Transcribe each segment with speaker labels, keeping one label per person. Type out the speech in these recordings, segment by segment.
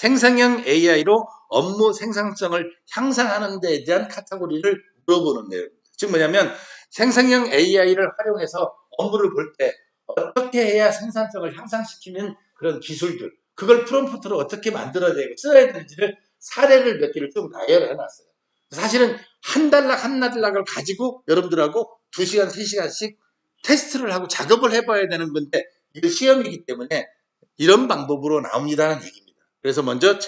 Speaker 1: 생성형 AI로 업무 생산성을 향상하는 데에 대한 카테고리를 물어보는 내용입니다. 즉 뭐냐면 생성형 AI를 활용해서 업무를 볼 때 어떻게 해야 생산성을 향상시키는 그런 기술들, 그걸 프롬프트로 어떻게 만들어야 되고 써야 되는지를 사례를 몇 개를 좀 나열을 해놨어요. 사실은 한 단락을 가지고 여러분들하고 2시간, 3시간씩 테스트를 하고 작업을 해봐야 되는 건데 이게 시험이기 때문에 이런 방법으로 나옵니다는 얘기입니다. 그래서 먼저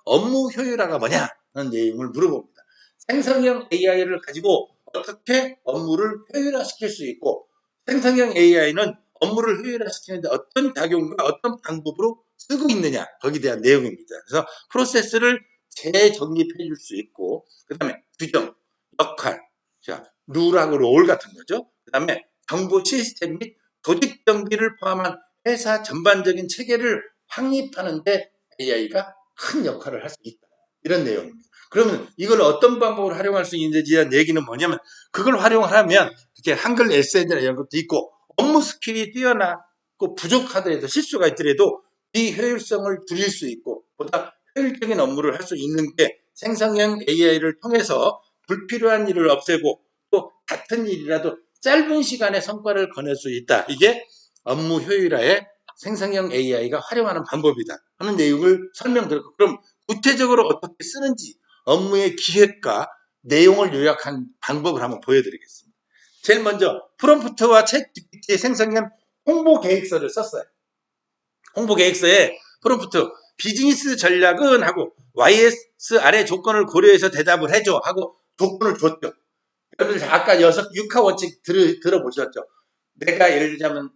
Speaker 1: 업무 효율화가 뭐냐는 내용을 물어봅니다. 생성형 AI를 가지고 어떻게 업무를 효율화시킬 수 있고 생성형 AI는 업무를 효율화시키는데 어떤 작용과 어떤 방법으로 쓰고 있느냐 거기에 대한 내용입니다. 그래서 프로세스를 재정립해 줄 수 있고 그 다음에 규정, 역할, 자, 룰하고 롤 같은 거죠. 그 다음에 정보 시스템 및 조직 정비를 포함한 회사 전반적인 체계를 확립하는데 AI가 큰 역할을 할 수 있다. 이런 내용입니다. 그러면 이걸 어떤 방법으로 활용할 수 있는지에 대한 얘기는 뭐냐면 그걸 활용을 하면 이렇게 한글 에세이나 이런 것도 있고 업무 스킬이 뛰어나고 부족하더라도 실수가 있더라도 비효율성을 줄일 수 있고 보다 효율적인 업무를 할 수 있는 게 생성형 AI를 통해서 불필요한 일을 없애고 또 같은 일이라도 짧은 시간에 성과를 거낼 수 있다. 이게 업무 효율화에 생성형 AI가 활용하는 방법이다 하는 내용을 설명드렸고 그럼 구체적으로 어떻게 쓰는지 업무의 기획과 내용을 요약한 방법을 한번 보여드리겠습니다. 제일 먼저 프롬프트와 챗GPT의 생성형 홍보 계획서를 썼어요. 홍보 계획서에 프롬프트 비즈니스 전략은 하고 YS 아래 조건을 고려해서 대답을 해줘 하고 조건을 줬죠. 여러분들 아까 6화 원칙 들어보셨죠? 내가 예를 들자면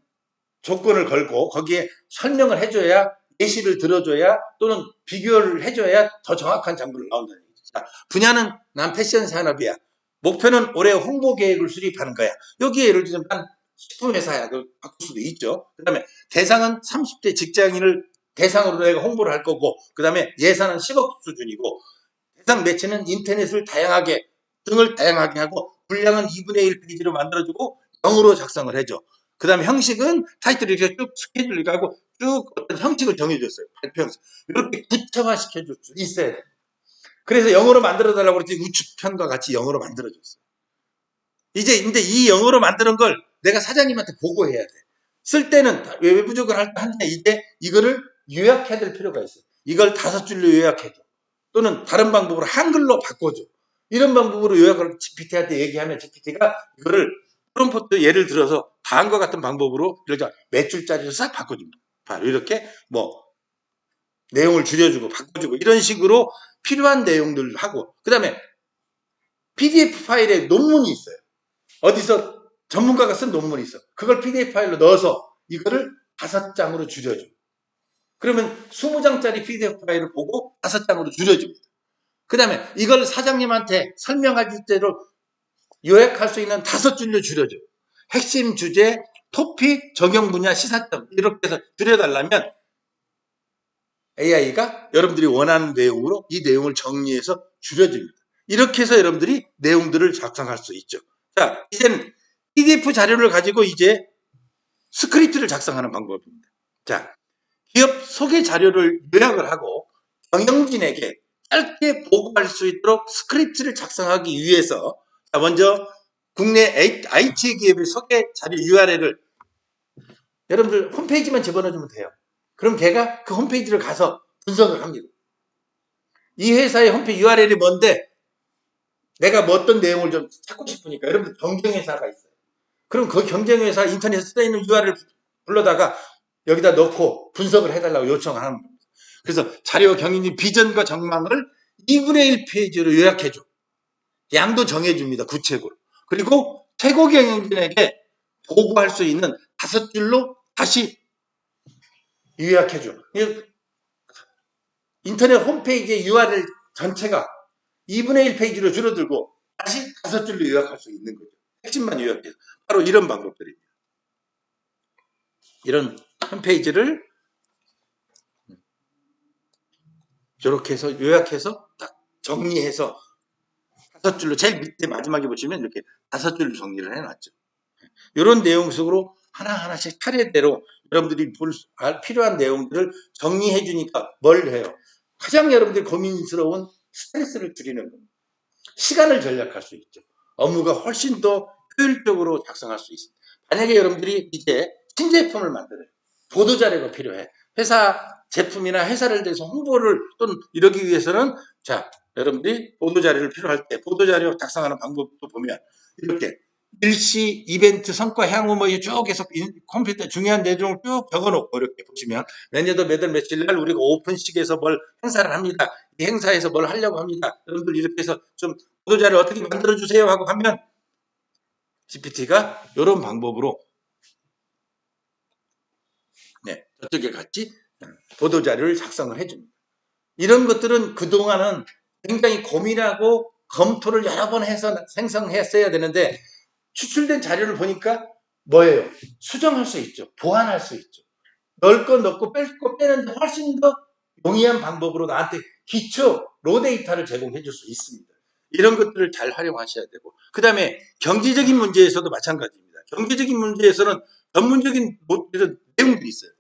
Speaker 1: 조건을 걸고 거기에 설명을 해줘야 예시를 들어줘야 또는 비교를 해줘야 더 정확한 정보를 나온다는 얘기죠. 자, 분야는 난 패션 산업이야. 목표는 올해 홍보 계획을 수립하는 거야. 여기에 예를 들면 난 식품회사야. 그걸 바꿀 수도 있죠. 그 다음에 대상은 30대 직장인을 대상으로 내가 홍보를 할 거고 그 다음에 예산은 10억 수준이고 대상 매체는 인터넷을 다양하게 등을 다양하게 하고 분량은 2분의 1 페이지로 만들어주고 영어로 작성을 해줘. 그 다음에 형식은 타이틀을 이렇게 쭉 스케줄을 가고 쭉 어떤 형식을 정해줬어요. 발표 형식. 이렇게 구체화 시켜줄 수 있어야 돼. 그래서 영어로 만들어달라고 그랬더니 우측편과 같이 영어로 만들어줬어요. 이제 근데 이 영어로 만드는 걸 내가 사장님한테 보고해야 돼. 쓸 때는 외부적으로 할 때 한데 이제 이거를 요약해야 될 필요가 있어요. 이걸 5줄로 요약해줘. 또는 다른 방법으로 한글로 바꿔줘. 이런 방법으로 요약을 GPT한테 얘기하면 GPT가 이거를 프롬프트 예를 들어서 다음과 같은 방법으로 이렇게 몇 줄짜리로 싹 바꿔줍니다. 바로 이렇게 뭐 내용을 줄여주고 바꿔주고 이런 식으로 필요한 내용들을 하고 그 다음에 PDF 파일에 논문이 있어요. 어디서 전문가가 쓴 논문이 있어. 그걸 PDF 파일로 넣어서 이거를 5장으로 줄여줘. 그러면 20장짜리 PDF 파일을 보고 5장으로 줄여줍니다. 그 다음에 이걸 사장님한테 설명할 때로 요약할 수 있는 5줄로 줄여줘. 핵심 주제, 토픽, 적용 분야, 시사점 이렇게 해서 줄여달라면 AI가 여러분들이 원하는 내용으로 이 내용을 정리해서 줄여줍니다. 이렇게 해서 여러분들이 내용들을 작성할 수 있죠. 자, 이제는 PDF 자료를 가지고 이제 스크립트를 작성하는 방법입니다. 자, 기업 소개 자료를 요약을 하고 경영진에게 짧게 보고할 수 있도록 스크립트를 작성하기 위해서 먼저 국내 IT 기업의 소개 자료 URL을 여러분들 홈페이지만 집어넣어주면 돼요. 그럼 걔가 그 홈페이지를 가서 분석을 합니다. 이 회사의 홈페이지 URL이 뭔데 내가 뭐 어떤 내용을 좀 찾고 싶으니까 여러분들 경쟁회사가 있어요. 그럼 그 경쟁회사 인터넷에 써있는 URL 불러다가 여기다 넣고 분석을 해달라고 요청하는 겁니다. 그래서 자료 경영진 비전과 전망을 2분의 1 페이지로 요약해줘. 양도 정해줍니다. 구체적으로. 그리고 최고 경영진에게 보고할 수 있는 5줄로 다시 요약해줘. 인터넷 홈페이지의 URL 전체가 2분의 1 페이지로 줄어들고 다시 5줄로 요약할 수 있는 거죠. 핵심만 요약해서. 바로 이런 방법들입니다. 이런 홈페이지를 이렇게 해서 요약해서 딱 정리해서 5줄로 제일 밑에 마지막에 보시면 이렇게 5줄로 정리를 해놨죠. 이런 내용 속으로 하나하나씩 차례대로 여러분들이 필요한 내용들을 정리해 주니까 뭘 해요? 가장 여러분들이 고민스러운 스트레스를 줄이는 겁니다. 시간을 절약할 수 있죠. 업무가 훨씬 더 효율적으로 작성할 수 있습니다. 만약에 여러분들이 이제 신제품을 만들어요. 보도자료가 필요해. 회사 제품이나 회사를 대해서 홍보를 또는 이러기 위해서는 자, 여러분들이 보도자료를 필요할 때 보도자료 작성하는 방법도 보면 이렇게 일시 이벤트 성과 향후 뭐 쭉 해서 컴퓨터 중요한 내용을 쭉 적어놓고 이렇게 보시면 몇 년도 몇 월 며칠 날 우리가 오픈식에서 뭘 행사를 합니다. 이 행사에서 뭘 하려고 합니다. 여러분들 이렇게 해서 좀 보도자료 어떻게 만들어주세요 하고 하면 GPT가 이런 방법으로 네, 저쪽에 같이 보도자료를 작성을 해줍니다. 이런 것들은 그동안은 굉장히 고민하고 검토를 여러 번 해서 생성했어야 되는데 추출된 자료를 보니까 뭐예요? 수정할 수 있죠. 보완할 수 있죠. 넣을 건 넣고 뺄 거 빼는데 훨씬 더 용이한 방법으로 나한테 기초 로 데이터를 제공해 줄 수 있습니다. 이런 것들을 잘 활용하셔야 되고 그 다음에 경제적인 문제에서도 마찬가지입니다. 경제적인 문제에서는 전문적인 이런 내용들이 있어요.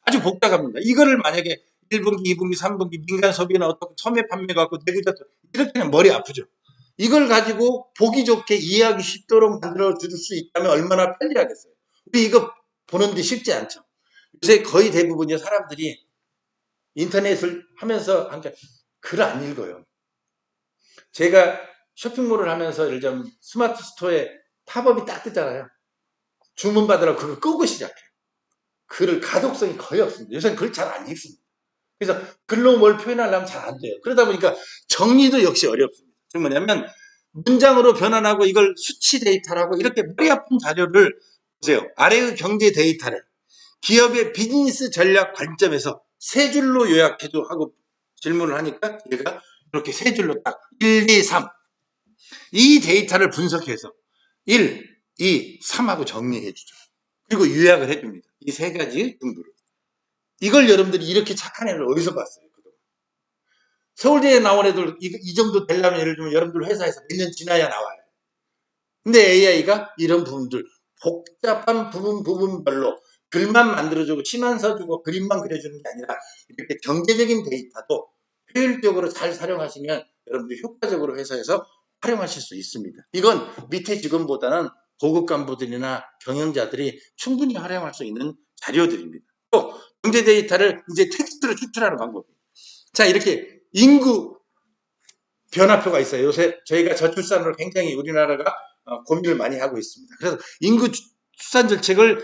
Speaker 1: 아주 복잡합니다. 이거를 만약에 1분기, 2분기, 3분기 민간 소비나 어떻게 소매 판매 갖고 내구자 이렇게 하면 머리 아프죠. 이걸 가지고 보기 좋게 이해하기 쉽도록 만들어 줄 수 있다면 얼마나 편리하겠어요. 우리 이거 보는데 쉽지 않죠. 요새 거의 대부분의 사람들이 인터넷을 하면서 글 안 읽어요. 제가 쇼핑몰을 하면서 예를 들면 스마트 스토어에 팝업이 딱 뜨잖아요. 주문 받으라고 그거 끄고 시작해요. 글을 가독성이 거의 없습니다. 요새는 글 잘 안 읽습니다. 그래서 글로 뭘 표현하려면 잘 안 돼요. 그러다 보니까 정리도 역시 어렵습니다. 즉 뭐냐면 문장으로 변환하고 이걸 수치 데이터라고 이렇게 머리 아픈 자료를 보세요. 아래의 경제 데이터를 기업의 비즈니스 전략 관점에서 세 줄로 요약해줘 하고 질문을 하니까 얘가 이렇게 세 줄로 딱 1, 2, 3. 이 데이터를 분석해서 1, 2, 3하고 정리해주죠. 그리고 요약을 해줍니다. 이 세 가지 정도를. 이걸 여러분들이 이렇게 착한 애를 어디서 봤어요? 서울대에 나온 애들 이 정도 되려면 예를 들면 여러분들 회사에서 몇 년 지나야 나와요. 근데 AI가 이런 부분들 복잡한 부분별로 글만 만들어주고 치만 써주고 그림만 그려주는 게 아니라 이렇게 경제적인 데이터도 효율적으로 잘 활용하시면 여러분들이 효과적으로 회사에서 활용하실 수 있습니다. 이건 밑에 직원보다는 고급 간부들이나 경영자들이 충분히 활용할 수 있는 자료들입니다. 또 경제 데이터를 이제 텍스트로 추출하는 방법입니다. 자, 이렇게 인구 변화표가 있어요. 요새 저희가 저출산으로 굉장히 우리나라가 고민을 많이 하고 있습니다. 그래서 인구 출산 정책을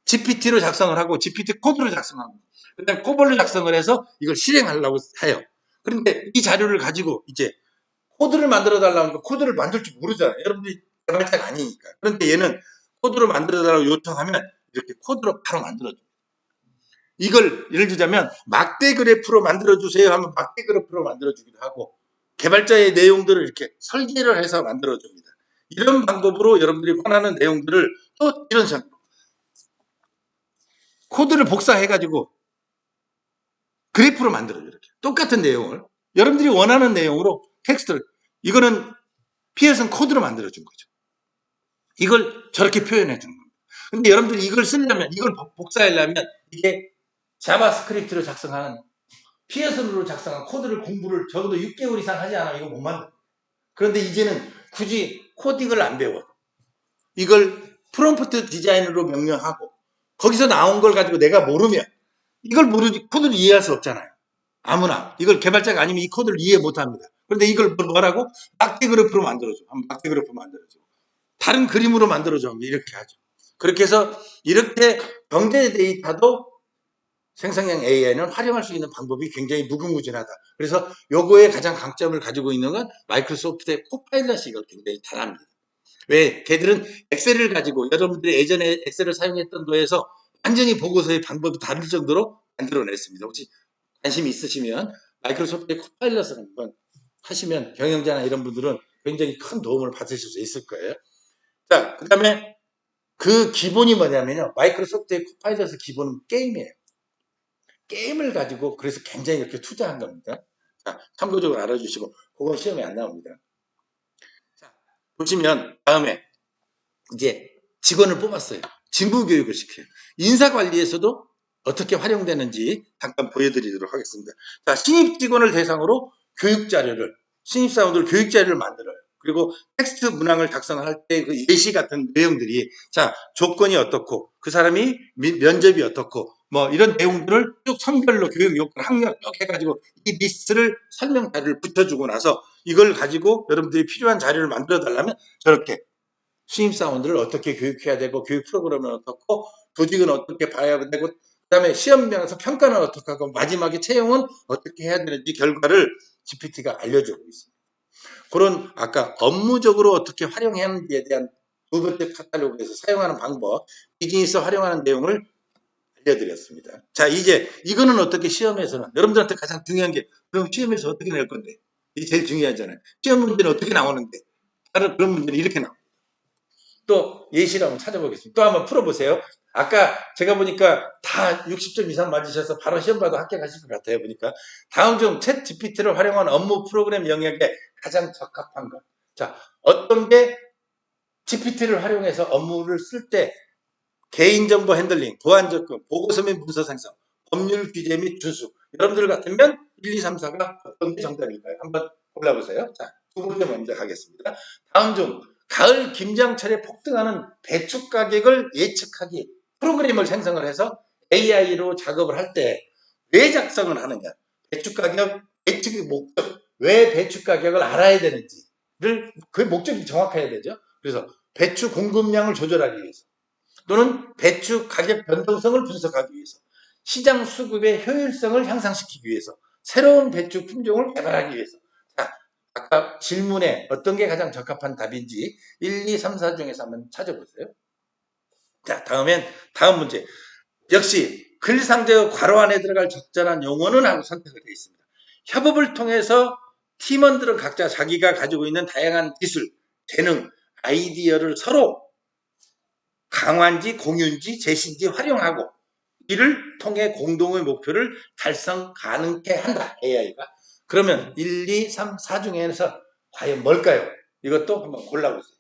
Speaker 1: GPT로 작성을 하고 GPT 코드로 작성하고 그다음에 코볼로 작성을 해서 이걸 실행하려고 해요. 그런데 이 자료를 가지고 이제 코드를 만들어 달라고 하니까 코드를 만들 줄 모르잖아요. 여러분들이 개발자가 아니니까. 그런데 얘는 코드로 만들어 달라고 요청하면 이렇게 코드로 바로 만들어줘요. 이걸 예를 들자면 막대 그래프로 만들어주세요 하면 막대 그래프로 만들어주기도 하고 개발자의 내용들을 이렇게 설계를 해서 만들어줍니다. 이런 방법으로 여러분들이 원하는 내용들을 또 이런 식으로 코드를 복사해가지고 그래프로 만들어요. 이렇게 똑같은 내용을 여러분들이 원하는 내용으로 텍스트를 이거는 피어슨 코드로 만들어준 거죠. 이걸 저렇게 표현해 준 겁니다. 근데 여러분들이 이걸 쓰려면 이걸 복사하려면 이게 자바스크립트로 작성하는 피어슨으로 작성한 코드를 공부를 적어도 6개월 이상 하지 않으면 이거 못 만들어요. 그런데 이제는 굳이 코딩을 안 배워. 이걸 프롬프트 디자인으로 명령하고 거기서 나온 걸 가지고 내가 모르면 이걸 모르지 코드를 이해할 수 없잖아요. 아무나 이걸 개발자가 아니면 이 코드를 이해 못합니다. 그런데 이걸 뭐라고 막대 그래프로 만들어줘. 막대 그래프 만들어줘. 다른 그림으로 만들어줘. 이렇게 하죠. 그렇게 해서 이렇게 경제 데이터도 생성형 AI는 활용할 수 있는 방법이 굉장히 무궁무진하다. 그래서 요거의 가장 강점을 가지고 있는 건 마이크로소프트의 코파일럿이 이걸 굉장히 잘합니다. 왜? 걔들은 엑셀을 가지고 여러분들이 예전에 엑셀을 사용했던 거에서 완전히 보고서의 방법이 다를 정도로 만들어냈습니다. 혹시 관심 있으시면 마이크로소프트의 코파일럿을 한번 하시면 경영자나 이런 분들은 굉장히 큰 도움을 받으실 수 있을 거예요. 자, 그 다음에 그 기본이 뭐냐면요. 마이크로소프트의 코파일럿의 기본은 게임이에요. 게임을 가지고 그래서 굉장히 이렇게 투자한 겁니다. 자, 참고적으로 알아주시고 그건 시험에 안 나옵니다. 자, 보시면 다음에 이제 직원을 뽑았어요. 직무 교육을 시켜요. 인사 관리에서도 어떻게 활용되는지 잠깐 보여드리도록 하겠습니다. 자, 신입 직원을 대상으로 신입사원들 교육자료를 만들어요. 그리고 텍스트 문항을 작성할 때 그 예시 같은 내용들이, 자, 조건이 어떻고, 그 사람이 면접이 어떻고, 뭐 이런 내용들을 쭉 성별로 교육 요건, 학력 쭉 해가지고 이 리스트를 설명 자료를 붙여주고 나서 이걸 가지고 여러분들이 필요한 자료를 만들어 달라면 저렇게 신입사원들을 어떻게 교육해야 되고, 교육 프로그램은 어떻고, 조직은 어떻게 봐야 되고, 그 다음에 시험장에서 평가는 어떻게 하고, 마지막에 채용은 어떻게 해야 되는지 결과를 GPT가 알려주고 있습니다. 그런 아까 업무적으로 어떻게 활용하는지에 대한 두 번째 카탈로그에서 사용하는 방법, 비즈니스 활용하는 내용을 알려드렸습니다. 자, 이제 이거는 어떻게 시험에서는, 여러분들한테 가장 중요한 게, 그럼 시험에서 어떻게 낼 건데? 이게 제일 중요하잖아요. 시험 문제는 어떻게 나오는데? 다른 그런 문제는 이렇게 나옵니다. 또 예시를 한번 찾아보겠습니다. 또 한번 풀어보세요. 아까 제가 보니까 다 60점 이상 맞으셔서 바로 시험 봐도 합격하실 것 같아요. 보니까 다음 중 챗 GPT를 활용한 업무 프로그램 영역에 가장 적합한 것. 자, 어떤 게 GPT를 활용해서 업무를 쓸 때 개인정보 핸들링, 보안 접근, 보고서 및 문서 생성, 법률 규제 및 준수. 여러분들 같으면 1, 2, 3, 4가 어떤 게 정답일까요? 한번 골라보세요. 자, 두 번째 먼저 가겠습니다. 다음 중 가을 김장철에 폭등하는 배추 가격을 예측하기 프로그램을 생성을 해서 AI로 작업을 할 때 왜 작성을 하느냐? 배추 가격 예측의 목적, 왜 배추 가격을 알아야 되는지를 그 목적이 정확해야 되죠. 그래서 배추 공급량을 조절하기 위해서 또는 배추 가격 변동성을 분석하기 위해서 시장 수급의 효율성을 향상시키기 위해서 새로운 배추 품종을 개발하기 위해서 자, 아까 질문에 어떤 게 가장 적합한 답인지 1, 2, 3, 4 중에서 한번 찾아보세요. 자, 다음 문제. 역시 글상제어 괄호 안에 들어갈 적절한 용어는 하고 선택을 되어 있습니다. 협업을 통해서 팀원들은 각자 자기가 가지고 있는 다양한 기술, 재능, 아이디어를 서로 강화인지 공유인지 제시인지 활용하고 이를 통해 공동의 목표를 달성 가능케 한다. AI가. 그러면 1, 2, 3, 4 중에서 과연 뭘까요? 이것도 한번 골라보세요.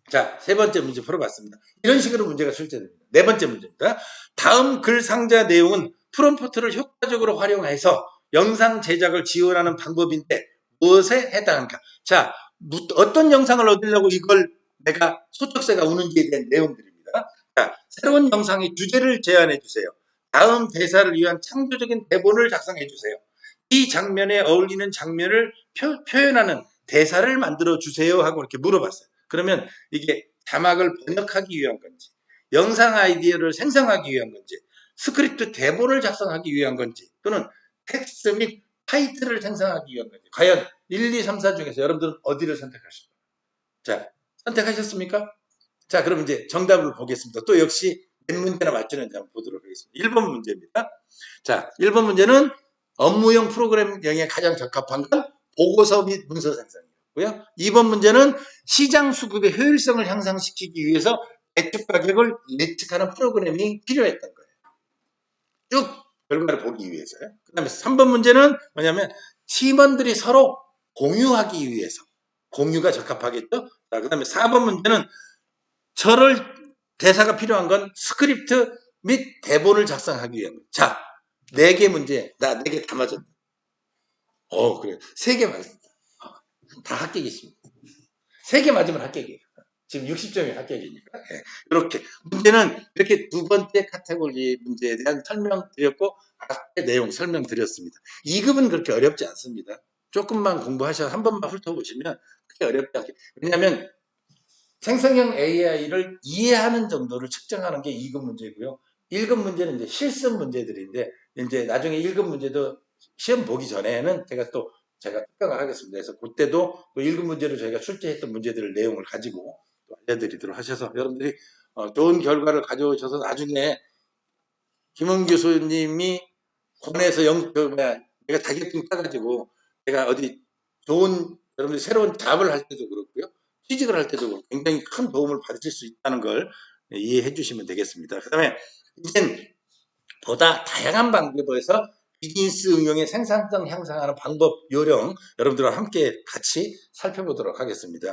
Speaker 1: 자, 세 번째 문제 풀어봤습니다. 이런 식으로 문제가 출제됩니다. 네 번째 문제입니다. 다음 글 상자 내용은 프롬프트를 효과적으로 활용해서 영상 제작을 지원하는 방법인데 무엇에 해당합니까? 자, 어떤 영상을 얻으려고 이걸 내가 소득세가 오는지에 대한 내용들입니다. 자, 새로운 영상의 주제를 제안해 주세요. 다음 대사를 위한 창조적인 대본을 작성해 주세요. 이 장면에 어울리는 장면을 표현하는 대사를 만들어 주세요 하고 이렇게 물어봤어요. 그러면 이게 자막을 번역하기 위한 건지, 영상 아이디어를 생성하기 위한 건지, 스크립트 대본을 작성하기 위한 건지, 또는 텍스트 및 타이틀을 생성하기 위한 건지, 과연 1, 2, 3, 4 중에서 여러분들은 어디를 선택하실까요? 자, 선택하셨습니까? 자, 그럼 이제 정답을 보겠습니다. 또 역시 몇 문제나 맞추는지 한번 보도록 하겠습니다. 1번 문제입니다. 자, 1번 문제는 업무용 프로그램형에 가장 적합한 건 보고서 및 문서 생성이었고요. 2번 문제는 시장 수급의 효율성을 향상시키기 위해서 배추 가격을 예측하는 프로그램이 필요했던 거예요. 쭉 결과를 보기 위해서요. 그 다음에 3번 문제는 뭐냐면 팀원들이 서로 공유하기 위해서 공유가 적합하겠죠. 자, 그 다음에 4번 문제는 대사가 필요한 건 스크립트 및 대본을 작성하기 위한 거예요. 자, 4개 문제, 나 4개 다 맞았다. 그래. 3개 맞았다. 다 합격이십니다. 3개 맞으면 합격이에요. 지금 60점이 합격이니까. 네. 이렇게. 문제는 이렇게 두 번째 카테고리 문제에 대한 설명드렸고, 앞에 내용 설명드렸습니다. 2급은 그렇게 어렵지 않습니다. 조금만 공부하셔서 한 번만 훑어보시면 그렇게 어렵지 않게. 왜냐하면 생성형 AI를 이해하는 정도를 측정하는 게 2급 문제고요. 1급 문제는 이제 실습 문제들인데, 이제 나중에 1급 문제도 시험 보기 전에는 제가 특강을 하겠습니다. 그래서 그때도 또 1급 문제로 저희가 출제했던 문제들을 내용을 가지고 또 알려드리도록 하셔서 여러분들이 좋은 결과를 가져오셔서 나중에 김원 교수님이 권해서 내가 자격증 따가지고 내가 어디 좋은 여러분들이 새로운 잡을 할 때도 그렇고요. 취직을 할 때도 굉장히 큰 도움을 받으실 수 있다는 걸 이해해 주시면 되겠습니다. 그 다음에 이젠 보다 다양한 방법에서 비즈니스 응용의 생산성 향상하는 방법, 요령 여러분들과 함께 같이 살펴보도록 하겠습니다.